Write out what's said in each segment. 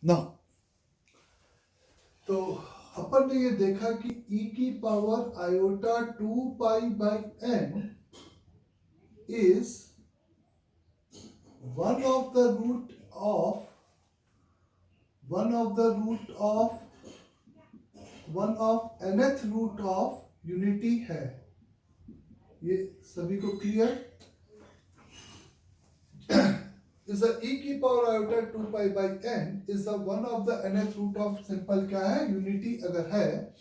ना। तो अपन ने ये देखा कि e की power iota 2 pi by n is one of the root of one of the root of one of nth root of unity है। ये सभी को क्लियर? is the e की power iota 2 pi by n is the one of the nth root of simple क्या है, unity अगर है,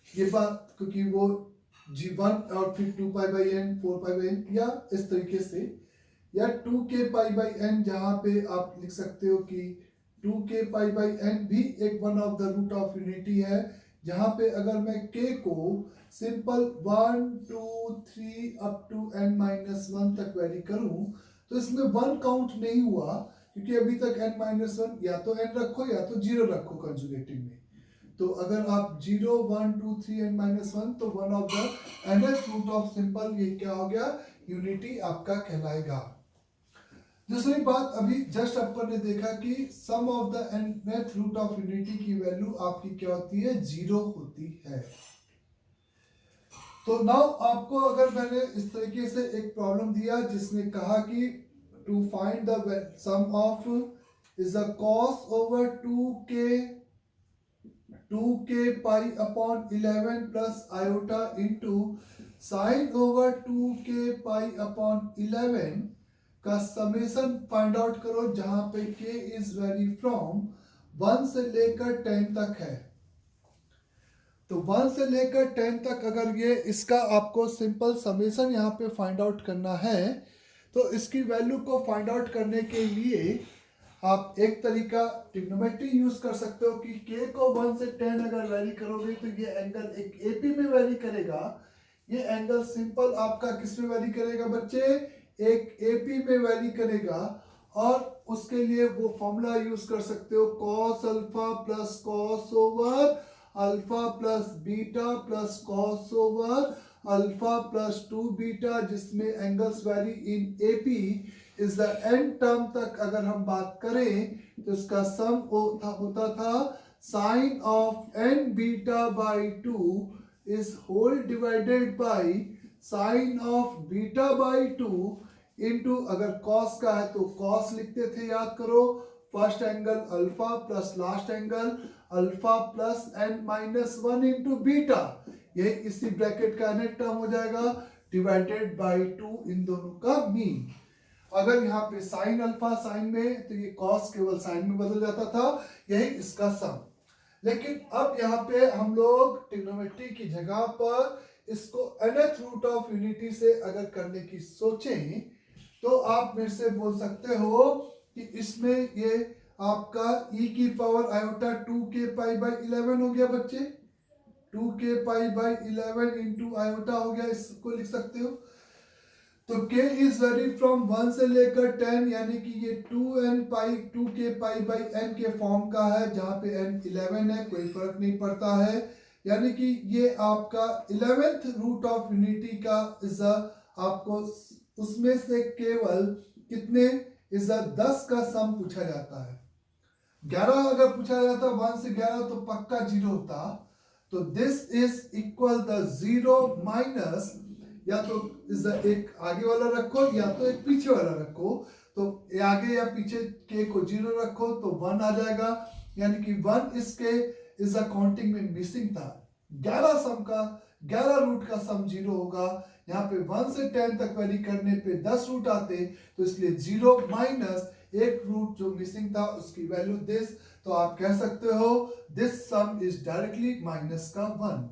ये बात क्योंकि वो g1 और फिर 2 pi by n 4 pi by n या इस तरीके से, या 2k पाई बाई n जहां पे आप लिख सकते हो कि 2k पाई बाई n भी एक one of the root of unity है, जहां पे अगर मैं k को सिंपल 1 2 3 अप टू n-1 तक वेरी करूं तो इसमें वन काउंट नहीं हुआ, क्योंकि अभी तक n-1 या तो n रखो या तो 0 रखो कंजुगेटिव में। तो अगर आप 0 1 2 3 n-1 तो one of the nth root of simple ये क्या हो गया, यूनिटी आपका कहलाएगा। दूसरी बात, अभी जस्ट अपन ने देखा कि sum of the nth root of unity की वैल्यू आपकी क्या होती है, 0 होती है। तो नाउ आपको अगर मैंने इस तरीके से एक प्रॉब्लम दिया जिसने कहा कि to find the sum of is the cos over 2k pi upon 11 plus iota into sine over 2k pi upon 11 का समेशन फाइंड आउट करो, जहां पे k इज वेरी फ्रॉम 1 से लेकर 10 तक है। तो 1 से लेकर 10 तक अगर ये इसका आपको सिंपल समेशन यहाँ पे फाइंड आउट करना है, तो इसकी वैल्यू को फाइंड आउट करने के लिए आप एक तरीका ट्रिग्नोमेट्री यूज कर सकते हो कि k को 1 से 10 अगर वेरी करोगे तो ये एंगल एक AP में वेरी करेगा। ये एंगल सिंपल आपका किस में वेरी करेगा बच्चे, एक AP में वेरी करेगा। और उसके लिए वो फॉर्मूला यूज कर सकते हो, cos alpha plus cos over alpha plus beta plus cos over alpha plus 2 beta, जिसमें angles vary in AP is the end term तक अगर हम बात करें तो इसका सम होता था sine of n beta by 2 is whole divided by sine of beta by 2 into, अगर कॉस का है तो कॉस लिखते थे, याद करो, first angle alpha plus last angle alpha plus n-1 into beta, ये इसी ब्रैकेट का नेट टर्म हो जाएगा डिवाइडेड बाई 2, इन दोनों का मीन। अगर यहाँ पे साइन अल्फा साइन में तो ये कॉस केवल साइन में बदल जाता था, यही इसका सम। लेकिन अब यहाँ पे हम लोग ट्रिग्नोमेट्री की जगह पर इसको nth रूट ऑफ यूनिटी से अगर करने की सोचें तो आप मेरे से बोल सकते हो कि इसमें ये आपका e की power iota 2k pi by 11 हो गया बच्चे, 2k pi by 11 into iota हो गया, इसको लिख सकते हो। तो k इज वेरी फ्रॉम 1 से लेकर 10, यानी कि ये 2n pi 2k pi by n के फॉर्म का है, जहां पे n 11 है, कोई फर्क नहीं पड़ता है। यानी कि ये आपका 11th रूट ऑफ यूनिटी का इज आपको उसमें से केवल कितने इज 10 का सम पूछा जाता है। 11 अगर पूछा जाता 1 से 11 तो पक्का 0 होता। तो this is equal the 0 minus, या तो इस एक आगे वाला रखो या तो एक पीछे वाला रखो, तो आगे या पीछे के को 0 रखो तो 1 आ जाएगा, यानी कि 1 इसके इज अ काउंटिंग में मिसिंग था। 11 सम का 11 रूट का सम 0 होगा। यहाँ पे 1 से 10 तक वेरी करने पे 10 रूट आते, तो इसलिए 0 माइनस एक रूट जो मिसिंग था उसकी वैल्यू दिस। तो आप कह सकते हो this some is directly minus का 1।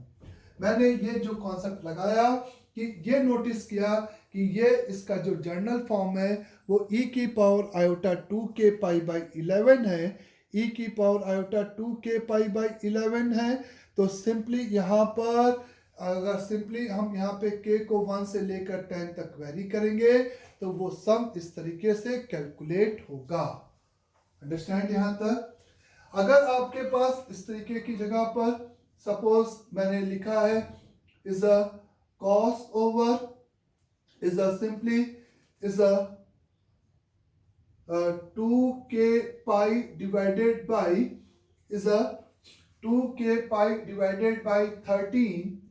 मैंने ये जो कॉन्सेप्ट लगाया कि ये नोटिस किया कि ये इसका जो जर्नल फॉर्म है वो e की power iota 2k pi by 11 है, e की power iota 2k pi by 11 है। तो सिंपली यहाँ पर अगर सिंपली हम यहाँ पे k को 1 से लेकर 10 तक वेरी करेंगे तो वो सम इस तरीके से कैलकुलेट होगा। अंडरस्टैंड यहाँ तक? अगर आपके पास इस तरीके की जगह पर सपोज मैंने लिखा है is a cos over is a simply is a 2k pi divided by is a 2k pi divided by 13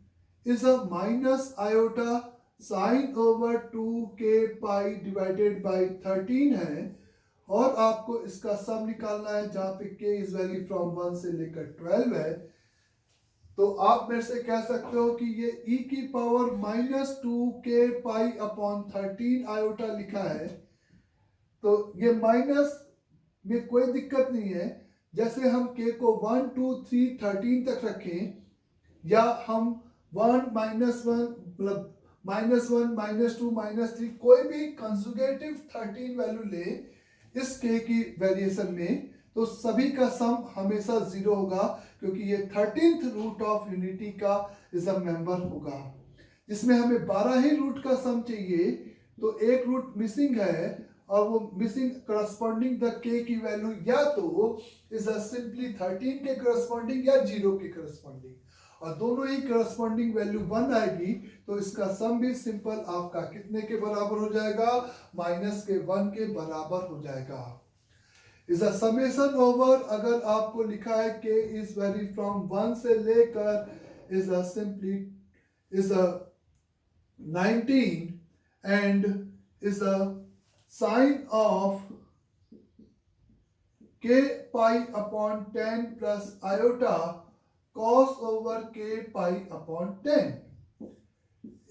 is a minus iota sine over 2k pi divided by 13 है और आपको इसका सम निकालना है जहां पे k इज वैरी फ्रॉम 1 से लेकर 12 है। तो आप मेरे से कह सकते हो कि ये e की power minus 2k pi upon 13 iota लिखा है, तो ये माइनस में कोई दिक्कत नहीं है। जैसे हम k को 1 2 3 13 तक रखें या हम 1 -1 मतलब -1 -2 -3 कोई भी कंजुगेटिव 13 वैल्यू ले इस k की वेरिएशन में, तो सभी का सम हमेशा 0 होगा क्योंकि ये 13th रूट ऑफ यूनिटी का इज अ मेंबर होगा। जिसमें हमें 12 ही रूट का सम चाहिए, तो एक रूट मिसिंग है और वो मिसिंग करस्पॉन्डिंग द k की वैल्यू या तो इज अ सिंपली 13 के करस्पॉन्डिंग या 0 के करस्पॉन्डिंग, और दोनों ही करस्पॉन्डिंग वैल्यू 1 आएगी, तो इसका सम भी सिंपल आपका कितने के बराबर हो जाएगा, -1 के बराबर हो जाएगा। इज अ समेशन ओवर, अगर आपको लिखा है k इज वेरी फ्रॉम 1 से लेकर is a simply is a 19 and is a sine of k pi upon 10 plus iota cos over k pi upon 10।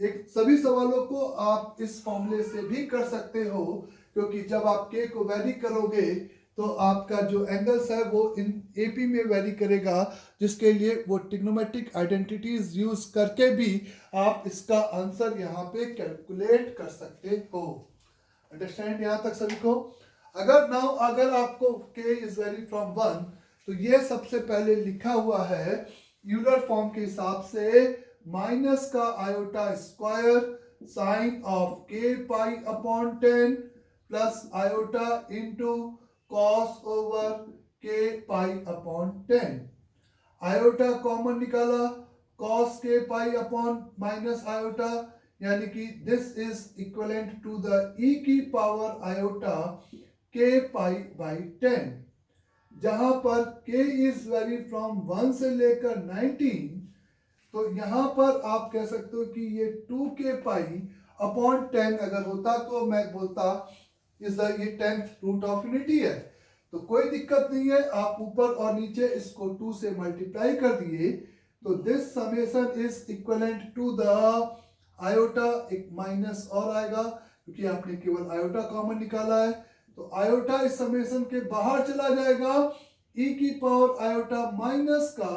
एक सभी सवालों को आप इस फॉर्मूले से भी कर सकते हो, क्योंकि जब आप k को वैरी करोगे तो आपका जो एंगल्स है वो इन AP में वैरी करेगा, जिसके लिए वो ट्रिग्नोमेट्रिक आइडेंटिटीज यूज करके भी आप इसका आंसर यहाँ पे कैलकुलेट कर सकते हो। अंडरस्टैंड यहाँ तक सभी को? अगर आपको k इज वेरी फ्रॉम 1, तो ये सबसे पहले लिखा हुआ है यूलर फॉर्म के हिसाब से माइनस का iota square sine of k pi upon 10 plus iota into cos over k pi upon 10। Iota common निकाला, cos k pi upon minus iota, यानी कि this is equivalent to the e की power iota k pi by 10। जहां पर k is vary from 1 से लेकर 19, तो यहां पर आप कह सकते हो कि ये 2k पाई अपॉन 10 अगर होता तो मैं बोलता इज ये 10th रूट ऑफ यूनिटी है, तो कोई दिक्कत नहीं है। आप ऊपर और नीचे इसको 2 से मल्टीप्लाई कर दिए, तो this summation is equivalent to the iota, एक माइनस और आएगा क्योंकि आपने केवल आयोटा कॉमन निकाला है, तो आयोटा इस समेशन के बाहर चला जाएगा। e की पावर आयोटा माइनस का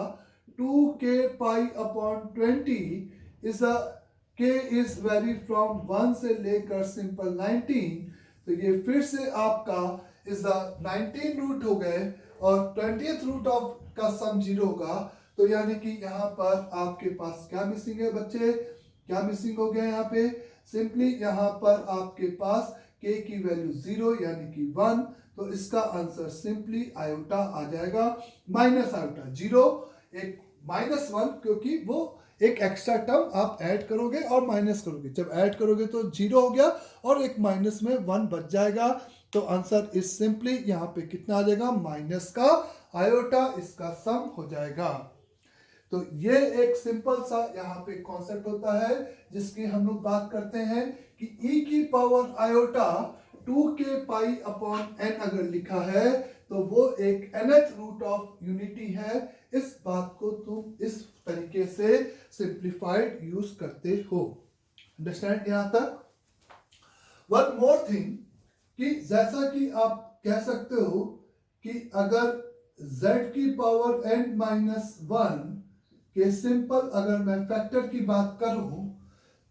2k pi upon 20 is a k is vary from 1 से लेकर सिंपल 19, तो ये फिर से आपका इज द 19 रूट हो गए और 20th रूट ऑफ का सम 0 होगा। तो यानी कि यहाँ पर आपके पास क्या मिसिंग है बच्चे, क्या मिसिंग हो गया यहाँ पे, सिंपली यहाँ पर आपके पास k की वैल्यू 0 यानी कि 1, तो इसका आंसर सिंपली आयोटा आ जाएगा माइनस आयोटा 0, एक -1, क्योंकि वो एक एक्स्ट्रा टर्म आप ऐड करोगे और माइनस करोगे, जब ऐड करोगे तो 0 हो गया और एक माइनस में 1 बच जाएगा, तो आंसर इज सिंपली यहाँ पे कितना आ जाएगा, माइनस का आयोटा, इसका सम हो जाएगा। तो ये एक सिंपल सा यहाँ पे कॉन्सेप्ट होता है जिसकी हम लोग बात करते हैं कि e की power iota 2k pi upon n अगर लिखा है तो वो एक nth रूट ऑफ यूनिटी है। इस बात को तुम इस तरीके से सिंप्लीफाइड यूज करते हो। अंडरस्टैंड यहाँ तक? वन मोर थिंग कि जैसा कि आप कह सकते हो कि अगर z की पावर n माइनस 1 के सिंपल अगर मैं फैक्टर की बात करूं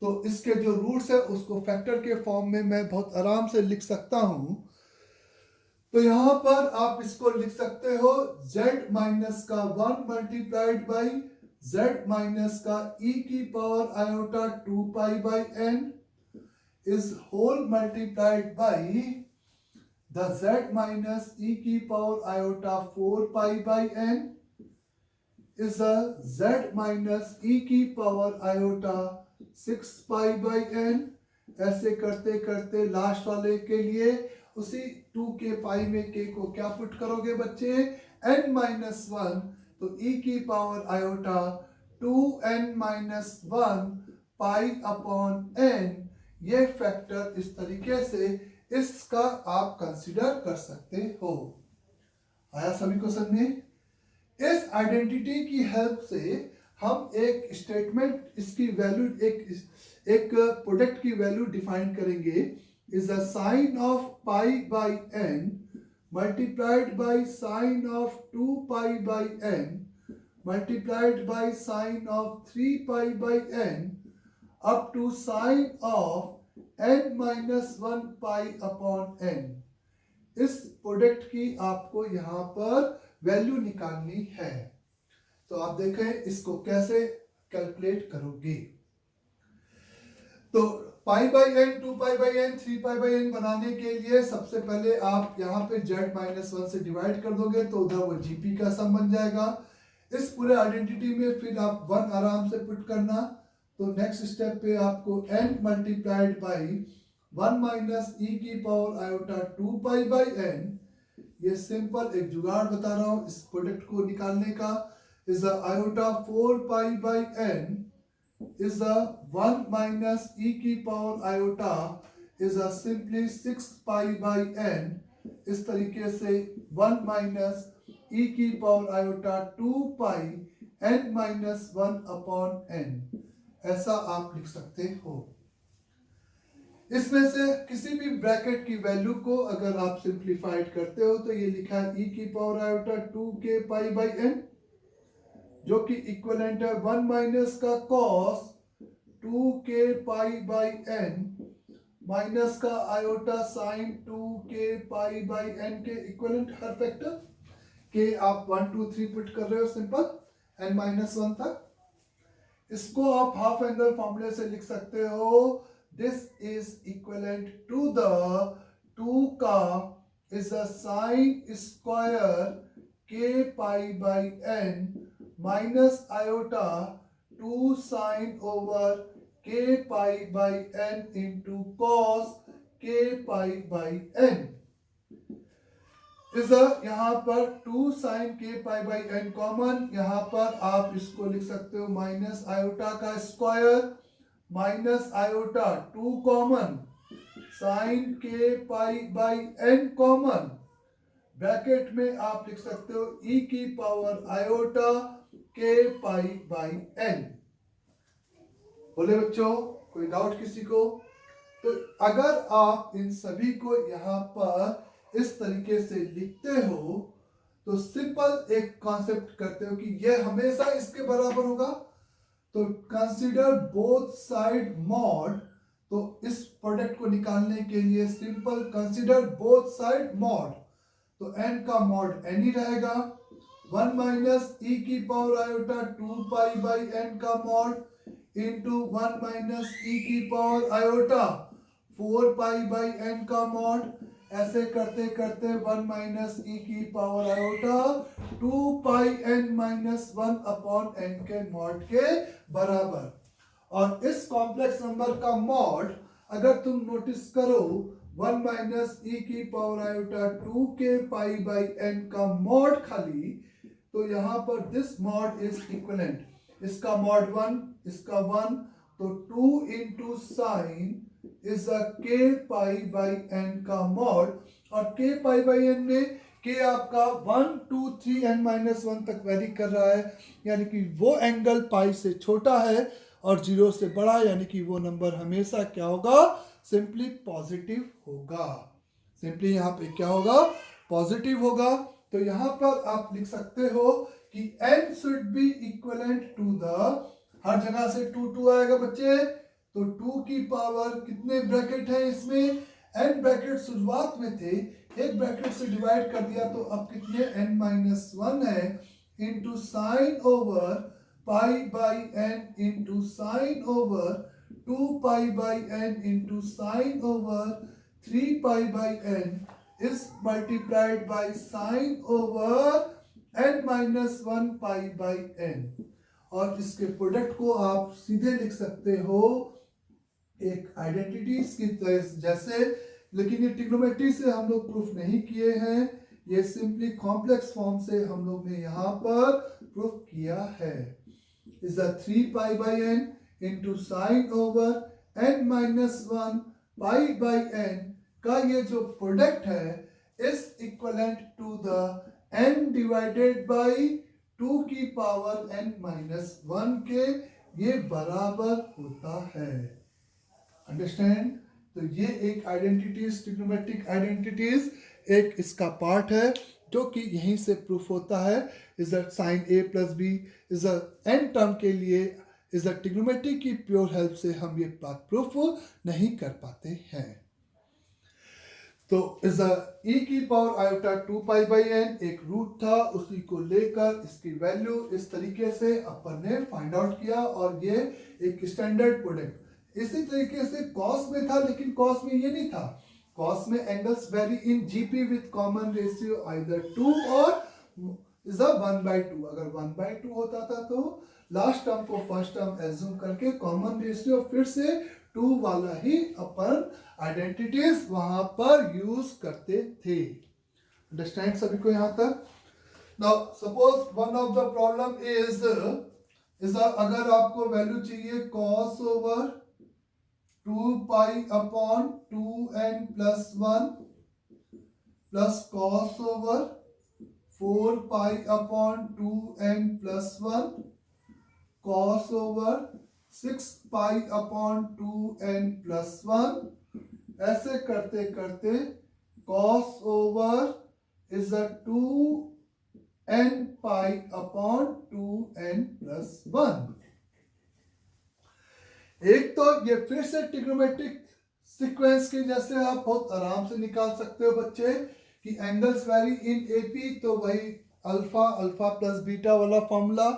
तो इसके जो रूट्स है उसको फैक्टर के फॉर्म में मैं बहुत आराम से लिख सकता हूं। तो यहां पर आप इसको लिख सकते हो z माइनस का 1 मल्टीप्लाइड बाई z माइनस का e की power iota 2 pi by n is whole multiplied by the z minus e की power iota 4 pi by n is a z minus e की power iota 6 pi by n। ऐसे करते करते last वाले के लिए उसी 2k पाई में k को क्या पुट करोगे बच्चे, n माइनस वन, तो e की power iota 2n minus one pi upon n, ये फैक्टर इस तरीके से इसका आप कंसिडर कर सकते हो। आया सभी को समझ में? इस आइडेंटिटी की हेल्प से हम एक स्टेटमेंट, इसकी वैल्यू, एक प्रोडक्ट की वैल्यू डिफाइन करेंगे। Is the sine of pi by n multiplied by sine of 2 pi by n multiplied by sine of 3 pi by n up to sine of n minus one pi upon n। इस product की आपको यहाँ पर value निकालनी है। तो आप देखें इसको कैसे कैलकुलेट करोगे। तो pi by N, 2 pi by N, 3 pi by N बनाने के लिए सबसे पहले आप यहाँ पे z माइनस वन से डिवाइड कर दोगे तो उधर वो जीपी का सम बन जाएगा। इस पूरे आइडेंटिटी में फिर आप 1 आराम से पुट करना। तो नेक्स्ट स्टेप पे आपको n multiplied by 1 minus e की power iota 2 pi by n, ये सिंपल एक जुगाड़ बता रहा हूं इस प्रोडक्ट को निकालने का। Is the iota 4 pi by n is the 1 minus e की power iota is the simply 6 pi by n। इस तरीके से 1 माइनस ई की power iota 2 pi n minus 1 upon n, ऐसा आप लिख सकते हो। इसमें से किसी भी ब्रैकेट की वैल्यू को अगर आप सिंप्लीफाइड करते हो तो ये लिखा है e की power iota 2k pi by n, जो कि इक्विवेलेंट है 1 माइनस का cos 2k pi by n minus का iota sine 2k pi by n के इक्विवेलेंट हर फैक्टर के आप 1 2 3 पुट कर रहे हो सिंपल n माइनस वन तक। इसको आप हाफ एंगल फॉर्मूले से लिख सकते हो। This is equivalent to the 2 का is a sine square k pi by n minus iota 2 sine over k pi by n into cos k pi by n is a, यहाँ पर 2 sin k pi by n common, यहाँ पर आप इसको लिख सकते हो माइनस आयोटा का square minus iota 2 common sine k pi by n common, bracket में आप लिख सकते हो e की power iota k pi by n। बोले बच्चों, कोई डाउट किसी को? तो अगर आप इन सभी को यहाँ पर इस तरीके से लिखते हो तो सिंपल एक कॉन्सेप्ट करते हो कि यह हमेशा इसके बराबर होगा। तो कंसीडर बोथ साइड मॉड, तो इस प्रोडक्ट को निकालने के लिए simple consider both side mod, तो n का मॉड n ही रहेगा। 1 माइनस ई की power iota 2 pi by n का मॉड इंटू 1 माइनस ई की power iota 4 pi by n का मॉड, ऐसे करते करते 1 माइनस ई की power iota 2 pi n minus 1 upon n के मॉड के बराबर। और इस कॉम्प्लेक्स नंबर का मॉड अगर तुम नोटिस करो 1 माइनस ई की पावर आयोटा 2 के पाई बाई n का मॉड खाली, तो यहाँ पर दिस मॉड इज इक्विवेलेंट, इसका मॉड 1, इसका 1, तो 2 into sine is a k pi by n का मॉड, और k पाई बाई n में k आपका 1 2 3 n माइनस वन तक वेरी कर रहा है, यानी कि वो एंगल पाई से छोटा है और 0 से बड़ा, यानी कि वो नंबर हमेशा क्या होगा, सिंपली पॉजिटिव होगा। सिंपली यहाँ पे क्या होगा, पॉजिटिव होगा। तो यहाँ पर आप लिख सकते हो कि n should be equivalent to the, हर जगह से 2 2 आएगा बच्चे, तो 2 की पावर कितने ब्रैकेट है इसमें, n ब्रैकेट शुरुआत में थे, एक ब्रैकेट से डिवाइड कर दिया तो अब कितने n माइनस वन है, into sine over pi by n into sine over 2 pi by n into sine over 3 pi by n is multiplied by sine over n minus one pi by n। और इसके product को आप सीधे लिख सकते हो एक आइडेंटिटीज की जैसे लेकिन ये ट्रिग्नोमेट्री से हम लोग प्रूफ नहीं किए हैं, ये सिंपली कॉम्प्लेक्स फॉर्म से हम लोग ने यहाँ पर प्रूफ किया है। Is 3 pi by N into sine over N minus 1 pi by N का ये जो प्रोडक्ट है is equivalent to the n डिवाइडेड बाई 2 की पावर n माइनस 1 के ये बराबर होता है। अंडरस्टैंड? तो ये एक आइडेंटिटीज, ट्रिग्नोमेट्रिक आइडेंटिटीज एक इसका पार्ट है जो कि यहीं से प्रूफ होता है। Is the sine a plus B is the n term के लिए इज द ट्रिग्नोमेट्री की प्योर हेल्प से हम ये बात प्रूफ नहीं कर पाते हैं। तो इज e की power iota 2 pi by N एक रूट था, उसी को लेकर इसकी वैल्यू इस तरीके से अपन ने फाइंड आउट किया और ये एक स्टैंडर्ड प्रोडक्ट इसी तरीके से कॉस में था, लेकिन कॉस में ये नहीं था। कॉस में angles very in GP with common ratio either 2 और इज 1/2। अगर 1/2 होता था तो लास्ट टर्म को फर्स्ट टर्म एज्यूम करके कॉमन रेशियो फिर से 2 वाला ही अपन आइडेंटिटीज वहां पर यूज करते थे। अंडरस्टैंड सभी को यहां तक? Now suppose one of the problem is अगर आपको वैल्यू चाहिए cos over 2 pi upon 2n plus 1 plus cos over 4 pi upon 2n plus 1 cos over 6 pi upon 2n plus 1, ऐसे करते करते cos over is 2n pi upon 2n plus 1। एक तो ये फिर से ट्रिग्नोमेट्रिक सीक्वेंस के जैसे आप बहुत आराम से निकाल सकते हो बच्चे कि एंगल्स वेरी इन एपी, तो वही अल्फा अल्फा प्लस बीटा वाला फॉर्मूला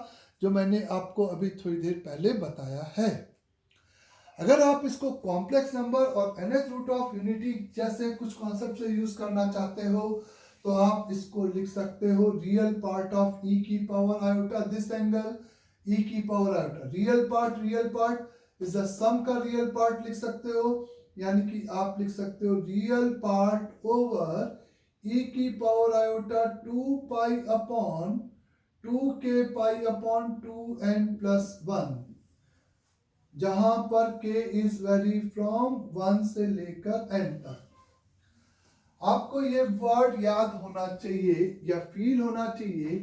जो मैंने आपको अभी थोड़ी देर पहले बताया है। अगर आप इसको कॉम्प्लेक्स नंबर और nth रूट ऑफ यूनिटी जैसे कुछ कॉन्सेप्ट से यूज करना चाहते हो तो आप इसको लिख सकते हो रियल पार्ट ऑफ e की power iota this angle e की power iota. Real part is the sum का रियल पार्ट लिख सकते हो, यानी कि आप लिख सकते हो रियल पार्ट ओवर e की power iota 2 pi upon 2k pi upon 2n plus 1, जहां पर k इज वेरी फ्रॉम 1 से लेकर n तक। आपको ये वर्ड याद होना चाहिए या फील होना चाहिए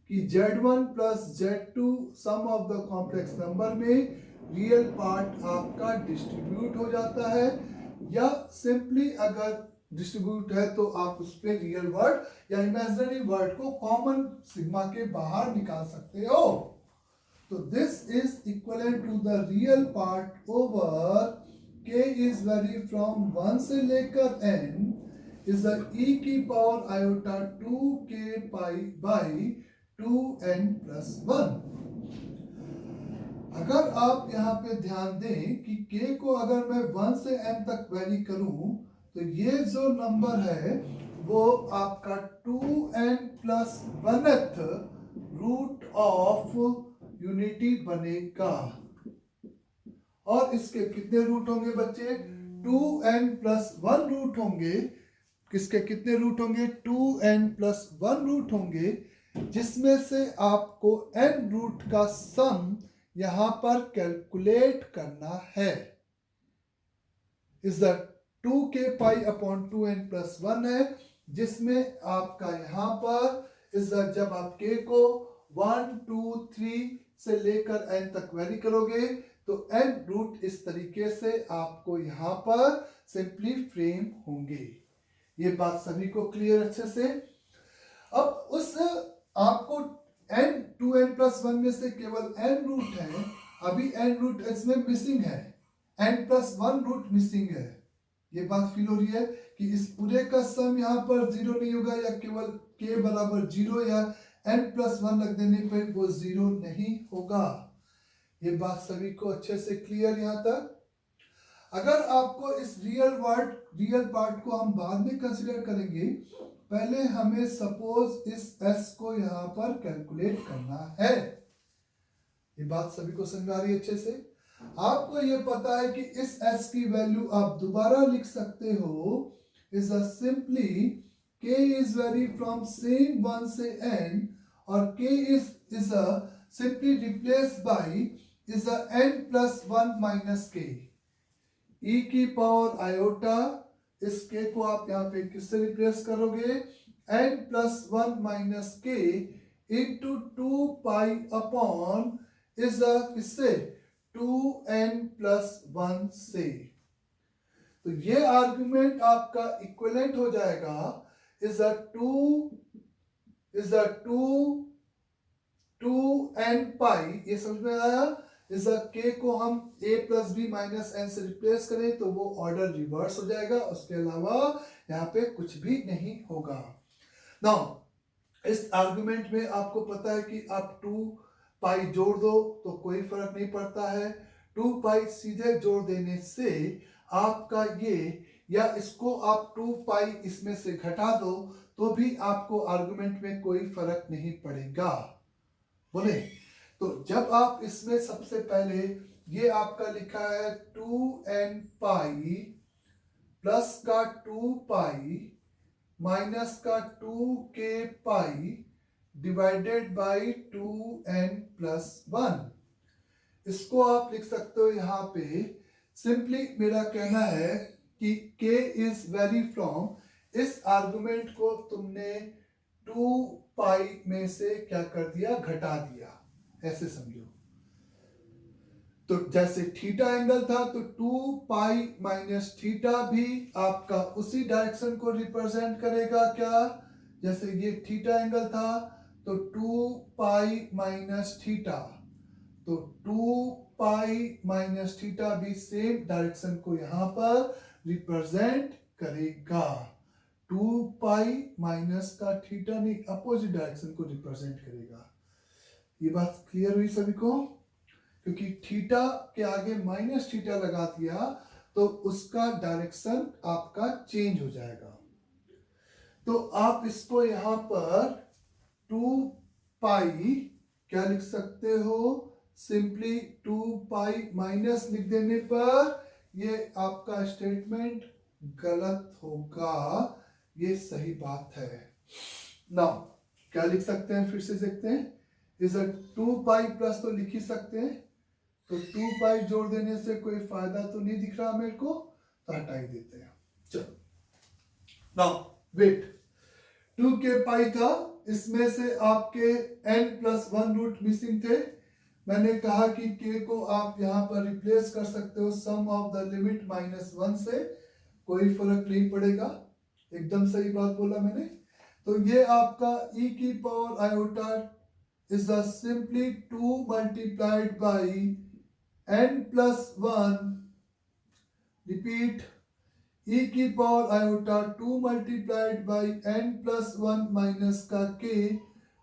कि z1 plus z2 sum of the complex number में रियल पार्ट आपका डिस्ट्रीब्यूट हो जाता है, या सिंपली अगर डिस्ट्रीब्यूट है तो आप उस पे रियल वर्ड या इमेजिनरी वर्ड को कॉमन सिग्मा के बाहर निकाल सकते हो। तो this is equivalent to the real part over k is vary from 1 से लेकर n इज द e की power iota 2k pi by 2n plus 1। अगर आप यहाँ पे ध्यान दें कि k को अगर मैं 1 से n तक वेरी करूं तो ये जो नंबर है वो आपका 2n plus 1th root of unity बनेगा। और इसके कितने रूट होंगे बच्चे? 2n प्लस 1 रूट होंगे। किसके कितने रूट होंगे? 2n प्लस 1 रूट होंगे, जिसमें से आपको n रूट का सम यहां पर कैलकुलेट करना है। Is the 2k pi upon 2n plus 1 है, जिसमें आपका यहां पर इज जब आप k को 1 2 3 से लेकर n तक वेरी करोगे तो n रूट इस तरीके से आपको यहां पर सिंपली फ्रेम होंगे। ये बात सभी को क्लियर अच्छे से? अब उस आपको n 2n प्लस 1 में से केवल n रूट है, अभी n रूट इसमें मिसिंग है, n प्लस 1 रूट मिसिंग है। ये बात फील हो रही है कि इस पूरे का सम यहाँ पर 0 नहीं होगा, या केवल k बराबर 0 या n प्लस 1 रख देने पर वो 0 नहीं होगा। ये बात सभी को अच्छे से क्लियर यहाँ तक? अगर आपको इस रियल पार्ट को हम बाद में कंसीडर करेंगे, पहले हमें सपोज इस s को यहाँ पर कैलकुलेट करना है। ये बात सभी को समझ आ रही है अच्छे से? आपको ये पता है कि इस s की वैल्यू आप दोबारा लिख सकते हो is a simply k is vary from same 1 से n और k is a simply replace by is a n plus 1 minus k e की पावर आयोटा इस k को आप यहाँ पे किससे रिप्लेस करोगे n plus 1 minus k into 2 pi upon is a किससे 2n प्लस 1 से। तो ये आर्गुमेंट आपका इक्विवेलेंट हो जाएगा इज अ 2n पाई। ये समझ में आया? इस k को हम a plus B minus n से रिप्लेस करें तो वो ऑर्डर रिवर्स हो जाएगा, उसके अलावा यहाँ पे कुछ भी नहीं होगा। नाउ इस आर्गुमेंट में आपको पता है कि आप 2 पाई जोड़ दो तो कोई फर्क नहीं पड़ता है, 2 पाई सीधे जोड़ देने से आपका ये, या इसको आप 2 पाई इसमें से घटा दो तो भी आपको आर्गुमेंट में कोई फर्क नहीं पड़ेगा। बोले तो जब आप इसमें सबसे पहले ये आपका लिखा है 2n पाई प्लस का 2 पाई माइनस का 2k pi divided by 2n plus 1। इसको आप लिख सकते हो यहाँ पे सिंपली मेरा कहना है कि k इज वेरी फ्रॉम इस आर्गुमेंट को तुमने 2 पाई में से क्या कर दिया, घटा दिया, ऐसे समझो। तो जैसे थीटा एंगल था तो 2 पाई माइनस थीटा भी आपका उसी डायरेक्शन को रिप्रेजेंट करेगा क्या, जैसे ये थीटा एंगल था तो 2 पाई माइनस थीटा, तो 2 पाई माइनस थीटा भी सेम डायरेक्शन को यहां पर रिप्रेजेंट करेगा। 2 पाई माइनस का थीटा नहीं, अपोजिट डायरेक्शन को रिप्रेजेंट करेगा। ये बात क्लियर हुई सभी को? क्योंकि थीटा के आगे माइनस थीटा लगा दिया तो उसका डायरेक्शन आपका चेंज हो जाएगा। तो आप इसको यहां पर 2 पाई क्या लिख सकते हो, सिंपली 2 पाई माइनस लिख देने पर ये आपका स्टेटमेंट गलत होगा, ये सही बात है। नाउ क्या लिख सकते हैं, फिर से देखते हैं। इस 2 पाई प्लस तो लिख ही सकते हैं, तो 2 पाई जोड़ देने से कोई फायदा तो नहीं दिख रहा मेरे को, तो हटा ही देते हैं। चलो नाउ वेट, 2k पाई था, इसमें से आपके n प्लस 1 रूट मिसिंग थे। मैंने कहा कि k को आप यहां पर रिप्लेस कर सकते हो सम ऑफ द लिमिट -1 से, कोई फर्क नहीं पड़ेगा, एकदम सही बात बोला मैंने। तो ये आपका e की power iota is simply 2 multiplied by n plus 1, repeat, e की power iota 2 multiplied by n plus 1 minus का k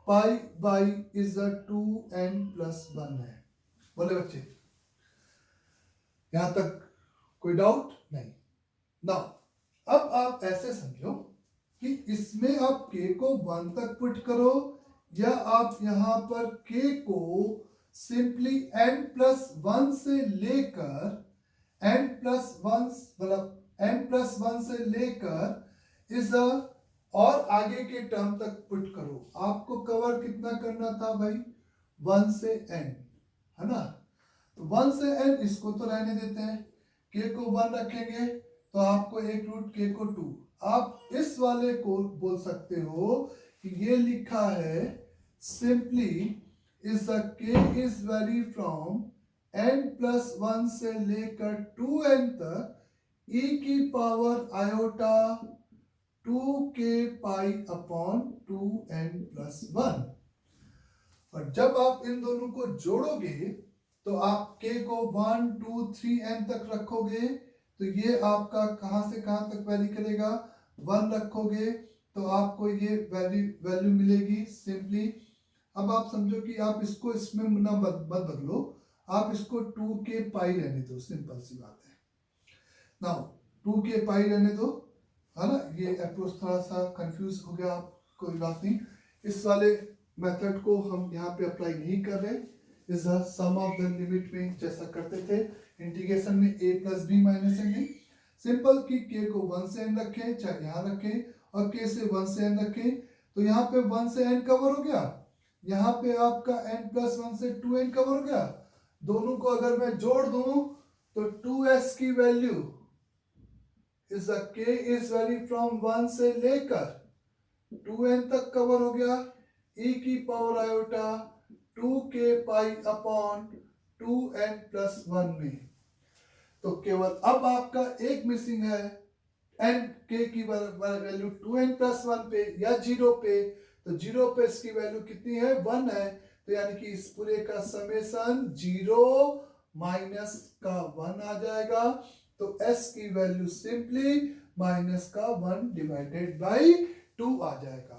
pi by is 2n plus 1 है। बोले बच्चे, यहां तक कोई डाउट नहीं? ना अब आप ऐसे समझो कि इसमें आप k को 1 तक पुट करो, या आप यहां पर k को सिंपली n प्लस 1 से लेकर n प्लस 1 मतलब n प्लस 1 से लेकर इस और आगे के टर्म तक पुट करो। आपको कवर कितना करना था भाई, 1 से n, है ना? तो 1 से n इसको तो रहने देते हैं, k को 1 रखेंगे तो आपको एक रूट k को 2। आप इस वाले को बोल सकते हो कि ये लिखा है simply is the k is vary from n plus 1 से लेकर 2n तक e की power iota 2k pi upon 2n plus 1। और जब आप इन दोनों को जोड़ोगे तो आप k को 1 2 3n तक रखोगे तो ये आपका कहां से कहां तक वैरी करेगा, 1 रखोगे तो आपको ये वैल्यू मिलेगी सिंपली। अब आप समझो कि आप इसको इसमें ना मत बदलो, आप इसको 2k पाई रहने दो, सिंपल सी बात है। नाउ 2k पाई रहने दो, है ना? ये अप्रोच थोड़ा सा कंफ्यूज हो गया आप, कोई बात नहीं, इस वाले मेथड को हम यहाँ पे अप्लाई नहीं कर रहे, is the sum of the limit में जैसा करते थे इंटीग्रेशन में a plus B minus N. Simple कि k को 1 से n रखें, चाहे यहाँ रखें, और k से 1 से n रखें, तो यहाँ पे 1 से n कवर हो गया, यहाँ पे आपका n प्लस 1 से 2n कवर हो गया। दोनों को अगर मैं जोड़ दूं तो 2s की value is k is vary from 1 से लेकर 2n तक कवर हो गया, e की power iota 2k pi upon 2n plus 1 में। तो केवल अब आपका एक मिसिंग है n k की वैल्यू 2n प्लस 1 पे या 0 पे, तो 0 पे इसकी वैल्यू कितनी है 1 है, तो यानी कि इस पूरे का समेसन 0 माइनस का 1 आ जाएगा। तो s की वैल्यू सिंपली माइनस का 1 डिवाइडेड बाई 2 आ जाएगा।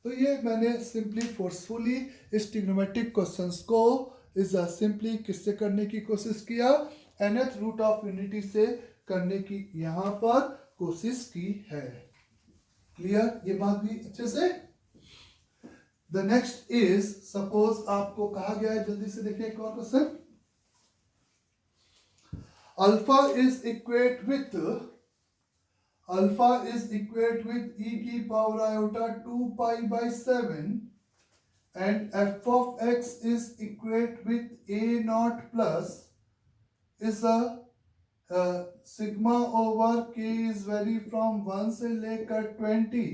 तो ये मैंने सिंपली फोर्सफुली इस ट्रिग्नोमेट्रिक क्वेश्चंस को इस सिंपली किससे करने की कोशिश किया, nth रूट ऑफ यूनिटी से करने की यहाँ पर कोशिश की है। क्लियर ये बात भी अच्छे से। द नेक्स्ट इज सपोज आपको कहा गया है, जल्दी से देखिए एक और question. Alpha is equate with e की power iota 2 pi by 7 and f of x is equate with a naught plus is a sigma over k is vary from 1 से लेकर 20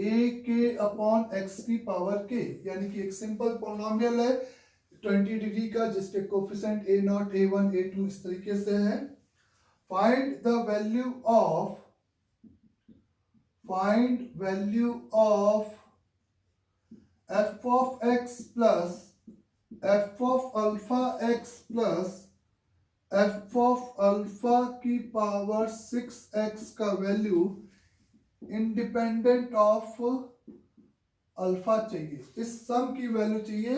a k अपॉन x की power k, यानी कि एक simple polynomial है 20 degree का जिसके coefficient a not a1 a2 इस तरीके से है। Find the value of f of x plus f of alpha x plus f of alpha की पावर 6x का वैल्यू इंडिपेंडेंट ऑफ अल्फा चाहिए। इस सम की वैल्यू चाहिए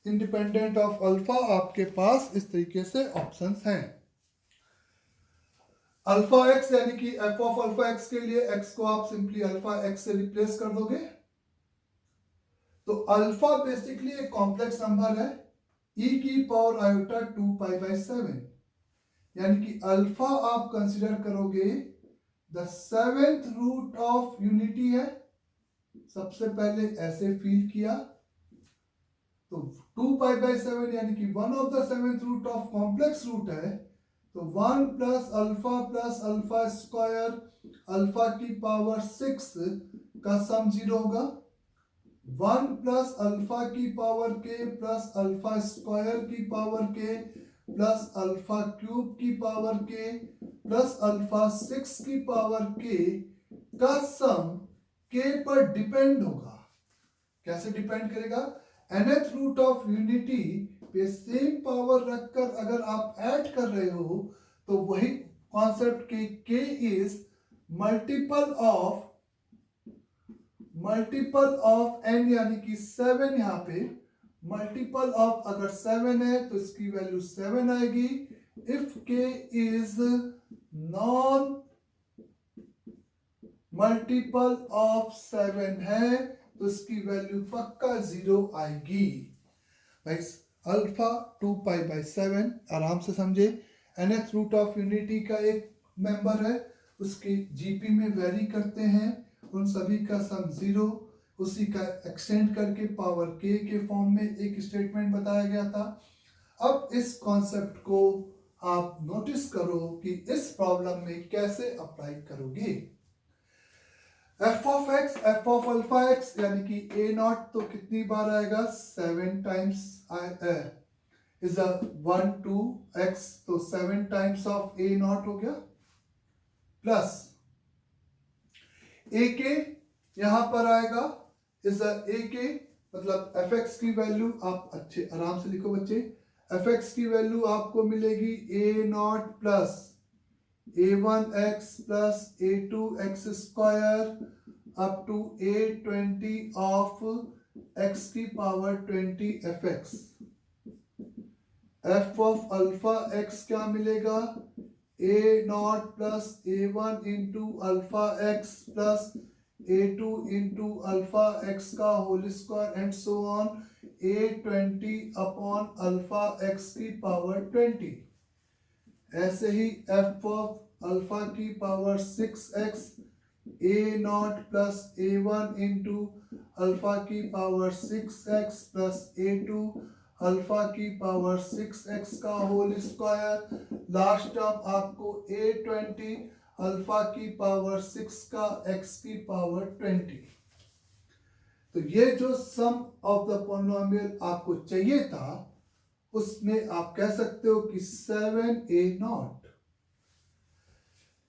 इंडिपेंडेंट ऑफ अल्फा। आपके पास इस तरीके से ऑप्शंस हैं। अल्फा एक्स यानी कि f ऑफ अल्फा एक्स के लिए x को आप सिंपली अल्फा एक्स से रिप्लेस कर दोगे। तो अल्फा बेसिकली एक कॉम्प्लेक्स नंबर है e की पावर आयोटा 2 पाई बाई 7, यानी कि अल्फा आप कंसीडर करोगे the 7th root of unity है। सबसे पहले ऐसे फील किया तो 2 पाई बाई 7 यानी कि 1 of the 7th root of complex root है, तो 1 प्लस अल्फा स्क्वायर अल्फा की पावर 6 का सम 0 होगा। 1 प्लस अल्फा की power k plus alpha square की power k plus alpha cube की पावर k प्लस अल्फा 6 की पावर k का सम k पर डिपेंड होगा। कैसे डिपेंड करेगा? nth रूट ऑफ यूनिटी पे सेम पावर रखकर अगर आप ऐड कर रहे हो तो वही कॉन्सेप्ट के k is multiple of n, यानी कि 7 यहाँ पे मल्टीपल ऑफ अगर 7 है तो इसकी वैल्यू 7 आएगी। If k is non multiple of 7 है तो इसकी वैल्यू पक्का 0 आएगी। भाई अल्फा 2 पाई बाई 7 आराम से समझे, nth रूट ऑफ यूनिटी का एक मेंबर है, उसके जीपी में वेरी करते हैं, उन सभी का सम 0, उसी का एक्सटेंड करके पावर k के फॉर्म में एक स्टेटमेंट बताया गया था। अब इस कॉन्सेप्ट को आप नोटिस करो कि इस प्रॉब्लम में कैसे अप्लाई करोगे। f of x f of alpha x यानी कि a नॉट तो कितनी बार आएगा 7 टाइम्स इज 1 2 x, तो 7 टाइम्स ऑफ a नॉट हो गया प्लस a के यहां पर आएगा इज a के मतलब fx की वैल्यू आप अच्छे आराम से लिखो बच्चे, fx की वैल्यू आपको मिलेगी a naught plus a1x plus a2x square up to a20 of x की power 20 fx। f of alpha x क्या मिलेगा a naught plus a1 into alpha x plus a2 into alpha x का whole square and so on a20 upon alpha x की power 20। ऐसे ही f of alpha की power 6x a naught plus a1 into alpha की power 6x plus a2 alpha की power 6x का whole square. Last term आपको a20 alpha की power 6 का x की पावर 20। तो ये जो सम ऑफ द पॉलिनोमियल आपको चाहिए था उसमें आप कह सकते हो कि 7a not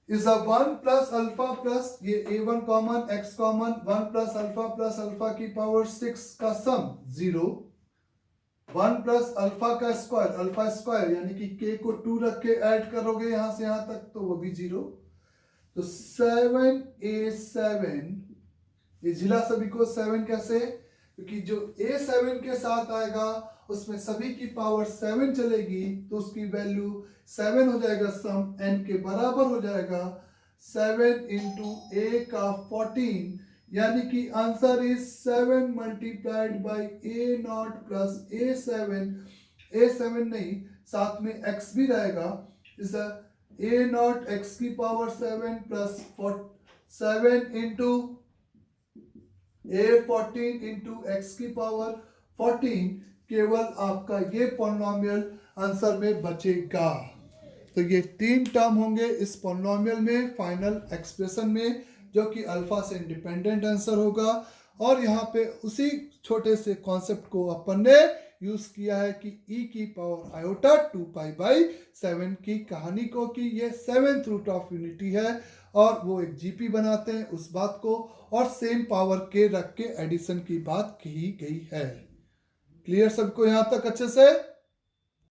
is a 1 plus alpha plus ये a1 common x common 1 plus alpha की पावर 6 का सम 0 1 प्लस अल्फा का स्क्वायर अल्फा स्क्वायर यानी कि k को 2 रख के ऐड करोगे यहां से यहां तक तो वो भी 0। तो 7a7 ये जिला सभी को 7 कैसे, क्योंकि जो a7 के साथ आएगा उसमें सभी की पावर 7 चलेगी तो उसकी वैल्यू 7 हो जाएगा, सम n के बराबर हो जाएगा 7 इंटू a का 14 यानी कि answer is 7 multiplied by a naught plus a7 नहीं साथ में x भी रहेगा इस a नॉट x की power 7 plus 7 into a14 into x की पावर 14 केवल आपका ये पॉलिनोमियल आंसर में बचेगा। तो ये 3 टर्म होंगे इस पॉलिनोमियल में फाइनल एक्सप्रेशन में जो कि अल्फा से इंडिपेंडेंट आंसर होगा। और यहाँ पे उसी छोटे से कॉन्सेप्ट को अपन ने यूज किया है कि e की पावर आयोटा 2π/7 की कहानी को कि ये 7th रूट ऑफ यूनिटी है और वो एक जीपी बनाते हैं उस बात को और सेम पावर के रख के एडिशन की बात की गई है। क्लियर सबको यहाँ तक अच्छे से?